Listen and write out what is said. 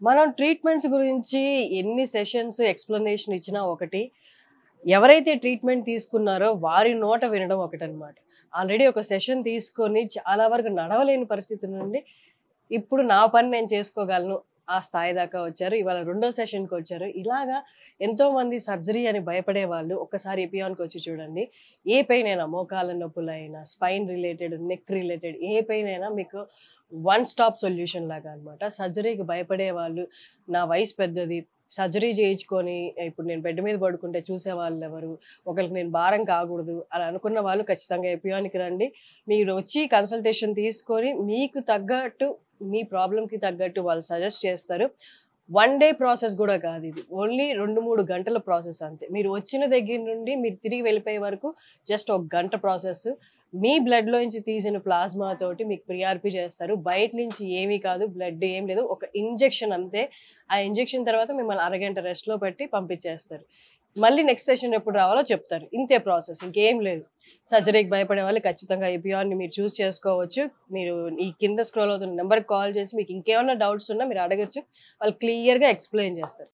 మనం ట్రీట్మెంట్స్ గురించి ఎన్ని సెషన్స్ ఎక్స్‌ప్లనేషన్ ఇచ్చినా ఒకటి. ఎవరైతే ట్రీట్మెంట్ తీసుకున్నారో వారి నోట వినడం ఒకటనమాట. ఆల్రెడీ ఒక సెషన్ తీసుకొని చాలా వరకు నడవలేని పరిస్థితి నుండి, ఇప్పుడు నా పని నేను చేసుకోగలను ఆ స్థాయి దాకా వచ్చారు. ఇవాళ రెండో సెషన్‌కొచ్చారు. ఇలాగా ఎంతోమంది సర్జరీ అని భయపడేవాళ్ళు ఒక్కసారి ఎపియాన్‌కొచ్చి చూడండి. ఏ పెయిన్ అయినా మోకాళ్ళ నొప్పులైనా, స్పైన్ రిలేటెడ్, నెక్ రిలేటెడ్ ఏ పెయిన్ అయినా మీకు వన్ స్టాప్ సొల్యూషన్ లాగా అన్నమాట. సర్జరీకి భయపడేవాళ్ళు, నా వయసు పెద్దది, సర్జరీ చేయించుకొని ఇప్పుడు నేను బెడ్ మీద పడుకుంటే చూసేవాళ్ళెవరు, ఒకళ్ళకి నేను భారం కాకూడదు అలా అనుకున్న వాళ్ళు ఖచ్చితంగా ఎపియాన్‌కి రండి. మీరు వచ్చి కన్సల్టేషన్ తీసుకొని మీకు తగ్గట్టు మీ ప్రాబ్లమ్‌కి తగ్గట్టు వాళ్ళు సజెస్ట్ చేస్తారు. వన్ డే ప్రాసెస్ గూడా కాదిది. ఓన్లీ 2, 3 గంటల ప్రాసెస్ అంతే. మీరు వచ్చిన దగ్గర నుండి మీరు తిరిగి వెళ్ళిపోయే వరకు జస్ట్ ఒక గంట ప్రాసెస్. మీ బ్లడ్‌లోంచి తీసిన ప్లాస్మా తోటి మీకు ప్రీఆర్‌పీ చేస్తారు. బయట నుంచి ఏమీ కాదు. బ్లడ్ ఏం లేదు. ఒక ఇంజెక్షన్ అంతే. ఆ ఇంజెక్షన్ తర్వాత మిమ్మల్ని అరగంట రెస్ట్‌లో పెట్టి పంపించేస్తారు. మళ్ళీ నెక్స్ట్ సెషన్ ఎప్పుడు రావాలో చెప్తారు. ఇంతే ప్రాసెస్. ఇంకేం లేదు. సర్జరీకి భయపడే వాళ్ళు ఖచ్చితంగా ఎపియాన్‌ని మీరు చూజ్ చేసుకోవచ్చు. మీరు ఈ కింద స్క్రోల్ అవుతున్న నంబర్‌కి కాల్ చేసి మీకు ఇంకేమన్నా డౌట్స్ ఉన్నా మీరు అడగొచ్చు. వాళ్ళు క్లియర్‌గా ఎక్స్‌ప్లెయిన్ చేస్తారు.